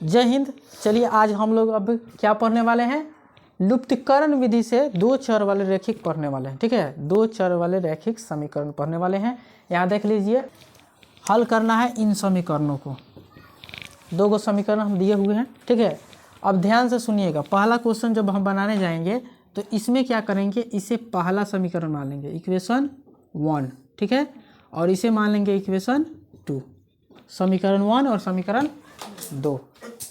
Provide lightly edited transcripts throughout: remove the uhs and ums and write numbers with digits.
जय हिंद। चलिए आज हम लोग अब क्या पढ़ने वाले हैं, लुप्तीकरण विधि से दो चर वाले रैखिक पढ़ने वाले हैं। ठीक है, दो चर वाले रैखिक समीकरण पढ़ने वाले हैं। यहाँ देख लीजिए, हल करना है इन समीकरणों को। दो गो समीकरण हम दिए हुए हैं। ठीक है, अब ध्यान से सुनिएगा। पहला क्वेश्चन जब हम बनाने जाएंगे तो इसमें क्या करेंगे, इसे पहला समीकरण मान लेंगे, इक्वेशन 1। ठीक है, और इसे मान लेंगे इक्वेशन 2, समीकरण 1 और समीकरण 2।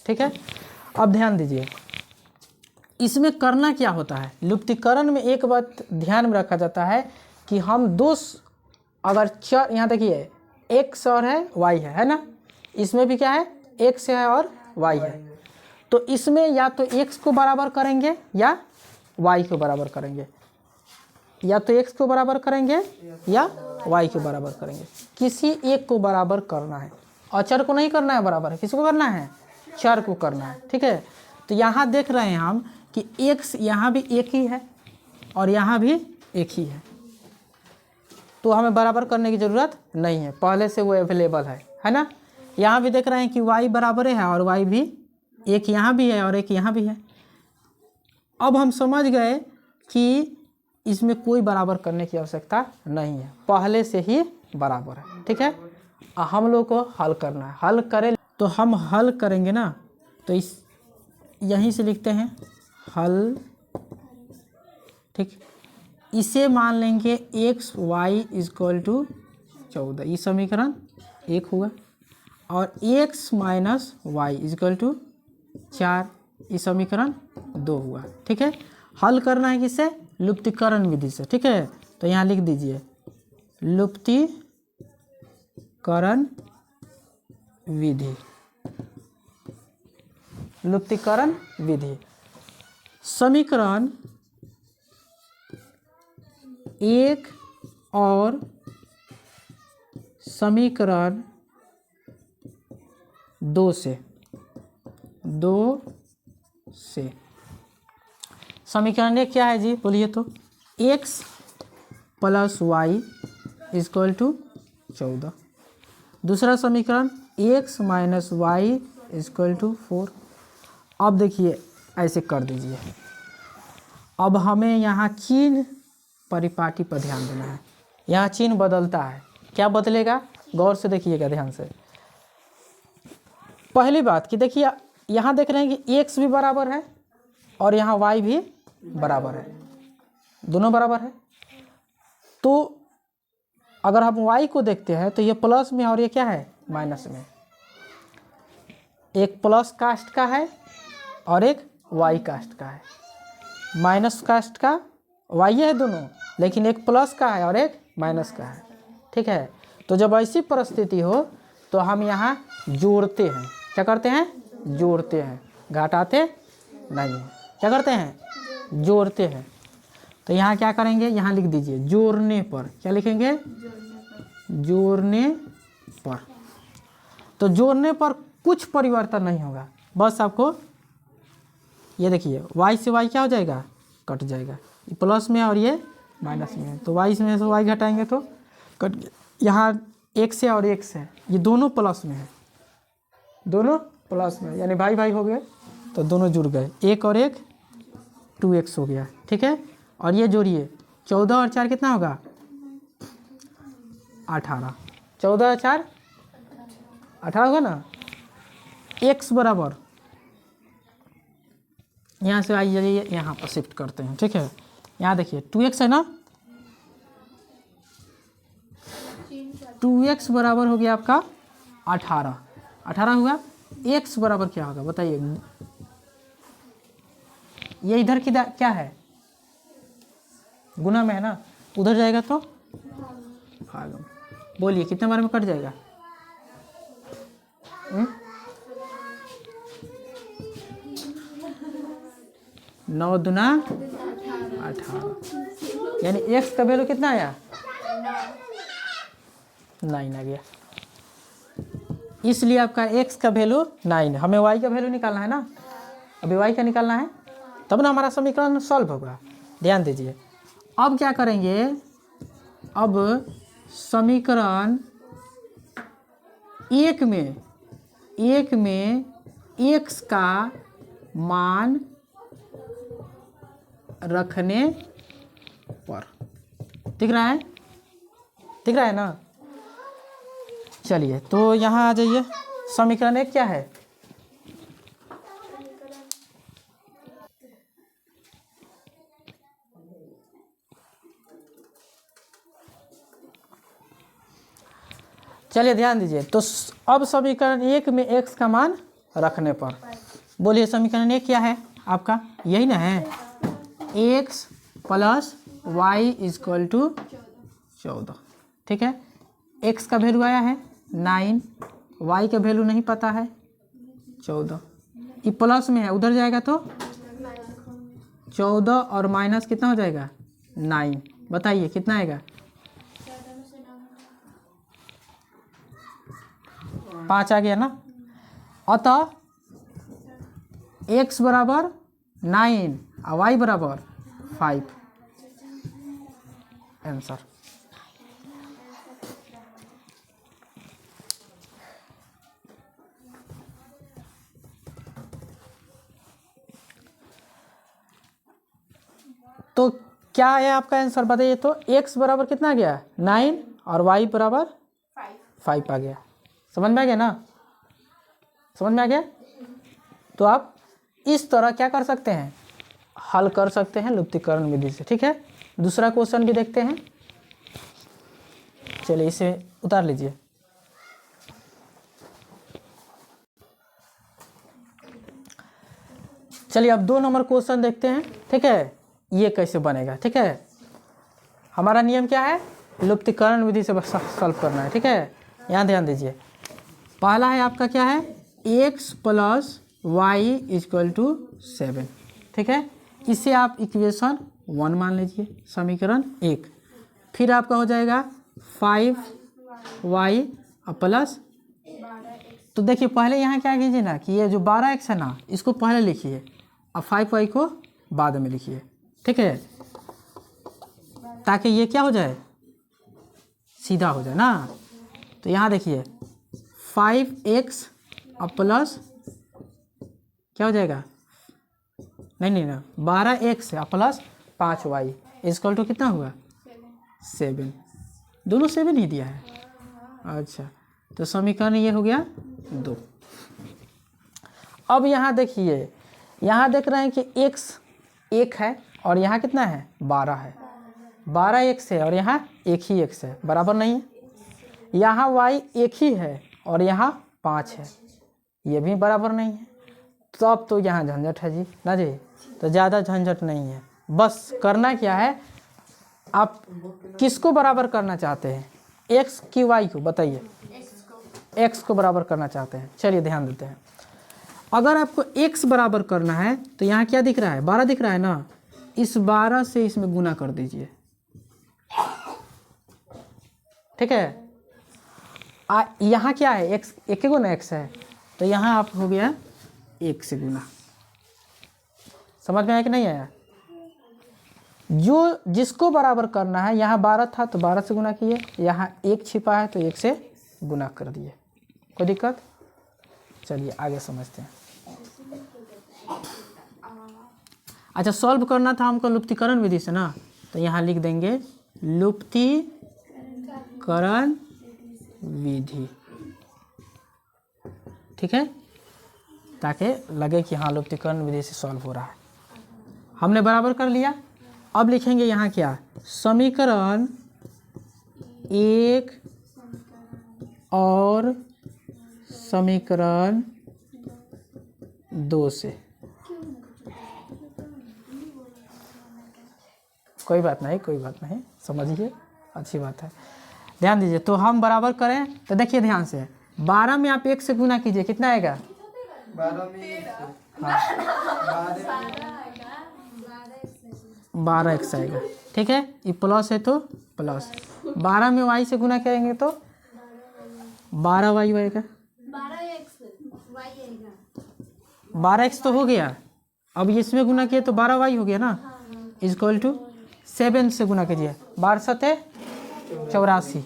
ठीक है, अब ध्यान दीजिए, इसमें करना क्या होता है। लुप्तीकरण में एक बात ध्यान में रखा जाता है कि हम दो अगर चर, यहाँ देखिए x और है y है ना, इसमें भी क्या है x है और y है। तो इसमें या तो x को बराबर करेंगे या y को बराबर करेंगे, या तो x को बराबर करेंगे या y को बराबर करेंगे। किसी एक को बराबर करना है, अचर को नहीं करना है बराबर, किसको करना है, चर को करना है। ठीक है, तो यहाँ देख रहे हैं हम कि x यहाँ भी एक ही है और यहाँ भी एक ही है, तो हमें बराबर करने की ज़रूरत नहीं है, पहले से वो अवेलेबल है ना। यहाँ भी देख रहे हैं कि y बराबर है और y भी, एक यहाँ भी है और एक यहाँ भी है। अब हम समझ गए कि इसमें कोई बराबर करने की आवश्यकता नहीं है, पहले से ही बराबर है। ठीक है, हम लोग को हल करना है। हल करें तो हम हल करेंगे ना, तो इस यहीं से लिखते हैं हल। ठीक, इसे मान लेंगे x y इक्वल टू 14, ये समीकरण 1 हुआ, और x minus y equal to 4, ये समीकरण 2 हुआ। ठीक है, हल करना है किससे, लुप्तीकरण विधि से। ठीक है, तो यहाँ लिख दीजिए लुप्तीकरण विधि, लुप्तीकरण विधि। समीकरण 1 और समीकरण 2 से समीकरण 1 क्या है जी, बोलिए तो, x plus y equal to 14। दूसरा समीकरण x minus y equal to 4। अब देखिए ऐसे कर दीजिए। अब हमें यहाँ चिन्ह परिपाटी पर ध्यान देना है। यहाँ चिन्ह बदलता है, क्या बदलेगा, गौर से देखिएगा ध्यान से। पहली बात कि देखिए, यहाँ देख रहे हैं कि x भी बराबर है और यहाँ y भी बराबर है, दोनों बराबर है। तो अगर हम y को देखते हैं तो ये प्लस में और ये क्या है, माइनस में। एक प्लस कास्ट का है और एक y कास्ट का है, माइनस कास्ट का y है दोनों, लेकिन एक प्लस का है और एक माइनस का है। ठीक है, तो जब ऐसी परिस्थिति हो तो हम यहाँ जोड़ते हैं। क्या करते हैं, जोड़ते हैं, घटाते नहीं है। क्या करते हैं, जोड़ते हैं। तो यहाँ क्या करेंगे, यहाँ लिख दीजिए जोड़ने पर, क्या लिखेंगे, जोड़ने पर। तो जोड़ने पर कुछ परिवर्तन नहीं होगा, बस आपको ये देखिए y से y क्या हो जाएगा, कट जाएगा, ये प्लस में और ये माइनस में है, तो y में से y घटाएंगे तो कट। यहाँ x है और x है, ये दोनों प्लस में है, दोनों प्लस में, यानी भाई भाई हो गए तो दोनों जुड़ गए, 1 और 1 2x हो गया। ठीक है, और ये जोड़िए 14 और 4 कितना होगा, 18। 14 और 4 18 होगा ना। x बराबर, यहाँ से आइए यहाँ पर शिफ्ट करते हैं। ठीक है, यहाँ देखिए 2x है ना, 2x बराबर हो गया आपका 18, 18 हुआ। x बराबर क्या होगा बताइए, ये इधर की क्या है, गुना में है ना, उधर जाएगा तो भागम। बोलिए कितने बार में कट जाएगा, 9 दूना 18, यानी x का वैल्यू कितना आया, 9 आ गया। इसलिए आपका x का वैल्यू 9 है। हमें y का वैल्यू निकालना है ना, अभी y का निकालना है, तब ना हमारा समीकरण सॉल्व होगा। ध्यान दीजिए, अब क्या करेंगे, अब समीकरण एक में x का मान रखने पर। दिख रहा है ना। चलिए तो यहाँ आ जाइए, समीकरण 1 क्या है? चलिए ध्यान दीजिए। तो अब समीकरण 1 में x का मान रखने पर, बोलिए समीकरण 1 क्या है आपका? यही ना है, x plus y equal to 14। ठीक है, x का वैल्यू आया है 9, y का वैल्यू नहीं पता है 14। ये प्लस में है, उधर जाएगा तो 14 और माइनस कितना हो जाएगा 9। बताइए कितना आएगा? 5 आ गया ना। अतः x बराबर 9 और y बराबर 5। आंसर। तो क्या है आपका आंसर बताइए? तो x बराबर कितना आ गया 9 और y बराबर 5 आ गया। समझ में आ गया ना? समझ में आ गया? तो आप इस तरह क्या कर सकते हैं, हल कर सकते हैं लुप्तीकरण विधि से। ठीक है, दूसरा क्वेश्चन भी देखते हैं। चलिए इसे उतार लीजिए। चलिए अब 2 नंबर क्वेश्चन देखते हैं। ठीक है, ये कैसे बनेगा? ठीक है, हमारा नियम क्या है? लुप्तीकरण विधि से सॉल्व करना है। ठीक है, यहाँ ध्यान दीजिए। पहला है आपका क्या है, x plus y equal to 7। ठीक है, इसे आप इक्वेशन 1 मान लीजिए, समीकरण 1। फिर आपका हो जाएगा 5y प्लस, तो देखिए पहले यहाँ क्या कीजिए ना कि ये जो 12x है ना, इसको पहले लिखिए और 5y को बाद में लिखिए। ठीक है, ताकि ये क्या हो जाए, सीधा हो जाए ना। तो यहाँ देखिए 5x प्लस क्या हो जाएगा, नहीं ना, 12x plus 5y equal to कितना हुआ 7। दोनों 7 ही दिया है। अच्छा, तो समीकरण ये हो गया 2। अब यहाँ देखिए, यहाँ देख रहे हैं कि x 1 है और यहाँ कितना है 12 है। 12 x है और यहाँ 1 ही x है, बराबर नहीं है। यहाँ y 1 ही है और यहाँ 5 है, ये भी बराबर नहीं है। तब तो यहाँ झंझट है जी ना जी, तो ज़्यादा झंझट नहीं है। बस करना क्या है, आप किसको बराबर करना चाहते हैं, x की y को? बताइए, x को बराबर करना चाहते हैं। चलिए ध्यान देते हैं। अगर आपको x बराबर करना है तो यहाँ क्या दिख रहा है, 12 दिख रहा है ना, इस 12 से इसमें गुना कर दीजिए। ठीक है, यहाँ क्या है, x 1 गुना x है, तो यहाँ आप हो गया 1 से गुना। समझ में आया कि नहीं आया? जो जिसको बराबर करना है, यहाँ 12 था तो 12 से गुना किए, यहाँ 1 छिपा है तो 1 से गुना कर दिए। कोई दिक्कत? चलिए आगे समझते हैं। अच्छा, सॉल्व करना था हमको लुप्तीकरण विधि से ना, तो यहाँ लिख देंगे लुप्तीकरण विधि। ठीक है, ताकि लगे कि हाँ लुप्तीकरण विधि से सॉल्व हो रहा है। हमने बराबर कर लिया। अब लिखेंगे यहाँ क्या, समीकरण 1 और समीकरण 2 से। कोई बात नहीं, समझिए, अच्छी बात है। ध्यान दीजिए, तो हम बराबर करें तो देखिए ध्यान से, 12 में आप 1 से गुना कीजिए, कितना आएगा 12x आएगा। ठीक है, ये प्लस है तो प्लस, 12 में y से गुना करेंगे तो 12y आएगा। 12x तो हो गया, अब इसमें गुना किए तो 12y हो गया ना, इजक्वल टू 7 से गुना कीजिए, 12 × 7 = 84।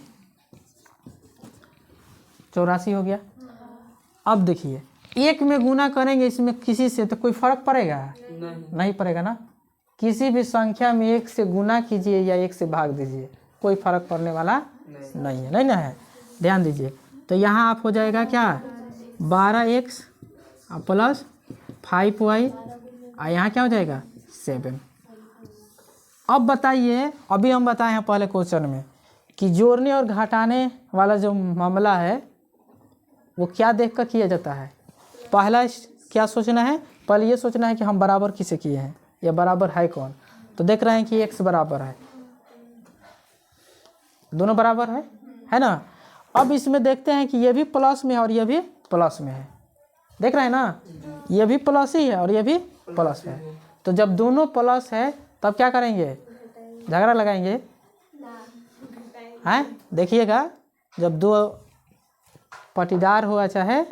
84 हो गया। अब देखिए 1 में गुना करेंगे इसमें किसी से तो कोई फर्क पड़ेगा? नहीं पड़ेगा ना। किसी भी संख्या में 1 से गुना कीजिए या 1 से भाग दीजिए, कोई फर्क पड़ने वाला नहीं है, नहीं ना है। ध्यान दीजिए, तो यहाँ आप हो जाएगा क्या 12x प्लस 5y और यहाँ क्या हो जाएगा 7। अब बताइए, अभी हम बताए हैं पहले क्वेश्चन में कि जोड़ने और घटाने वाला जो मामला है वो क्या देख कर किया जाता है। पहला क्या सोचना है, पहले ये सोचना है कि हम बराबर किसे किए हैं या बराबर है कौन। तो देख रहे हैं कि x बराबर है, दोनों बराबर है ना। अब इसमें देखते हैं कि ये भी प्लस में है और ये भी प्लस में है, देख रहे हैं ना, ये भी प्लस ही है और ये भी प्लस है। तो जब दोनों प्लस है तब क्या करेंगे, झगड़ा लगाएंगे हैं। देखिएगा, जब दो पाटीदार हो चाहे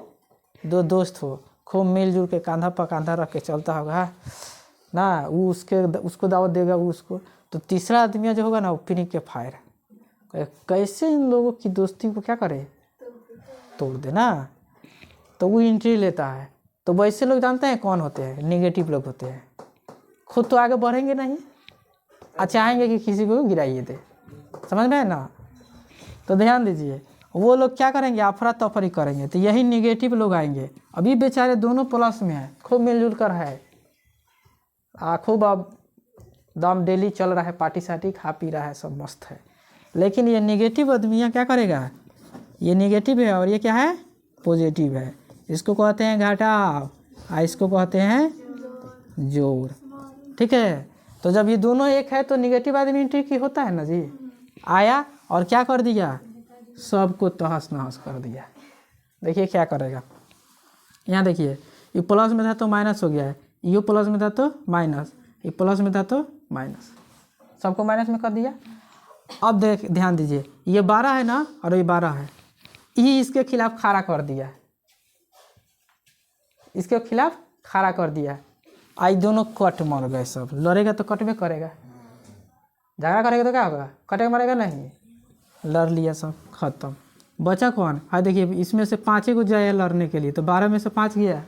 दो दोस्त हो, खूब मिलजुल के कांधा पर कांधा रख के चलता होगा ना, वो उसको दावत देगा, वो उसको, तो तीसरा आदमी जो होगा ना वो पिनी के फायर कैसे इन लोगों की दोस्ती को क्या करे, तोड़ दे ना। तो वो एंट्री लेता है। तो वैसे लोग जानते हैं कौन होते हैं, नेगेटिव लोग होते हैं। खुद तो आगे बढ़ेंगे नहीं, चाहेंगे कि किसी को गिराइए दे, समझ में है ना। तो ध्यान दीजिए, वो लोग क्या करेंगे, अफरा तफरी करेंगे। तो यही नेगेटिव लोग आएंगे। अभी बेचारे दोनों प्लस में है, खूब मिलजुल कर है, खूब अब दम डेली चल रहा है, पार्टी सार्टी खा पी रहा है, सब मस्त है। लेकिन ये नेगेटिव आदमियाँ क्या करेगा, ये नेगेटिव है और ये क्या है, पॉजिटिव है। इसको कहते हैं घटाव और इसको कहते हैं जोड़, ठीक है। तो जब ये दोनों एक है तो नेगेटिव आदमी एंट्री की होता है ना जी, आया और क्या कर दिया, सबको तहस नहस कर दिया। देखिए क्या करेगा, यहाँ देखिए, ये प्लस में था तो माइनस हो गया है, ये प्लस में था तो माइनस, ये प्लस में था तो माइनस, सबको माइनस में कर दिया। अब ध्यान दीजिए, ये 12 है ना और ये 12 है, ये इसके खिलाफ खड़ा कर दिया, इसके खिलाफ खड़ा कर दिया। आज दोनों कट मर गए, सब लड़ेगा तो कट में करेगा, झगड़ा करेगा तो क्या होगा, कटेगा मरेगा नहीं, लड़ लिया सब खत्म। बचा कौन, हाँ देखिए इसमें से 5 को जाए लड़ने के लिए, तो 12 में से 5 गया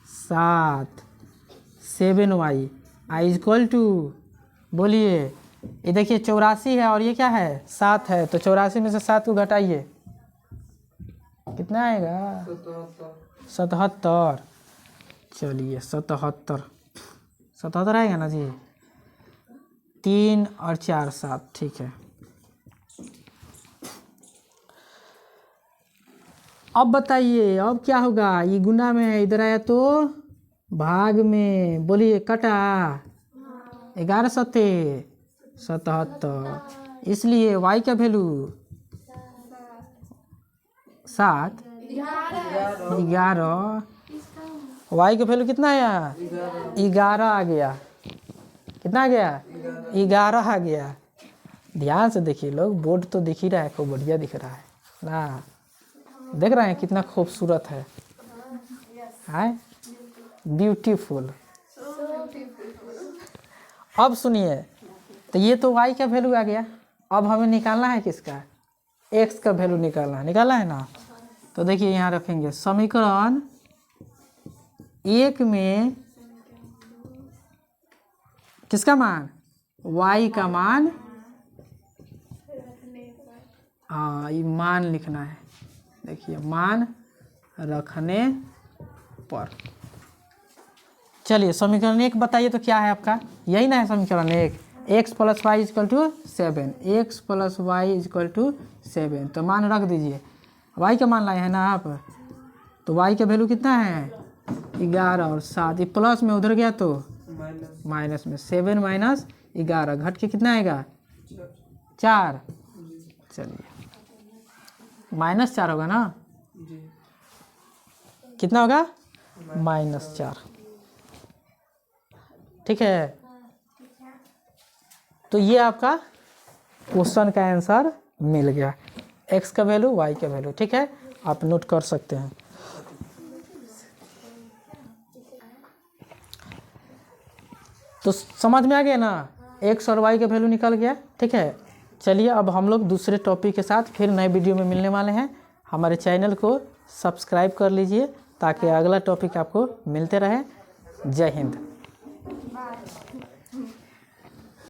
7, 7y आई इक्वल टू, बोलिए, ये देखिए 84 है और ये क्या है 7 है। तो 84 में से 7 को घटाइए, कितना आएगा 77। चलिए 77 आएगा ना जी, 3 और 4 7, ठीक है। अब बताइए अब क्या होगा, ये गुना में है, इधर आया तो भाग में, बोलिए कटा 11 सत्ते 77, इसलिए y का वैल्यू 7 11, y का वैल्यू कितना आया 11 आ गया, कितना आ गया 11 आ गया। ध्यान से देखिए लोग, बोर्ड तो दिख ही रहा है, खूब बढ़िया दिख रहा है ना, देख रहे हैं कितना खूबसूरत है, ब्यूटीफुल। अब सुनिए, तो ये तो y का वैल्यू आ गया। अब हमें निकालना है किसका, x का वैल्यू निकालना है ना। तो देखिए यहाँ रखेंगे समीकरण 1 में किसका मान, y का मान, हाँ ये मान लिखना है। देखिए मान रखने पर, चलिए समीकरण 1 बताइए तो क्या है आपका, यही ना है समीकरण 1, x + y = 7, x + y = 7। तो मान रख दीजिए, y का मान लाए हैं ना आप, तो y का वैल्यू कितना है 11 और 7, ये प्लस में उधर गया तो माइनस में, 7 - 11 घट के कितना आएगा 4। चलिए -4 होगा ना, कितना होगा -4, ठीक है। तो ये आपका क्वेश्चन का आंसर मिल गया, x का वैल्यू y का वैल्यू, ठीक है, आप नोट कर सकते हैं। तो समझ में आ गया ना, x और y का वैल्यू निकल गया, ठीक है। चलिए अब हम लोग दूसरे टॉपिक के साथ फिर नए वीडियो में मिलने वाले हैं। हमारे चैनल को सब्सक्राइब कर लीजिए ताकि अगला टॉपिक आपको मिलते रहे। जय हिंद।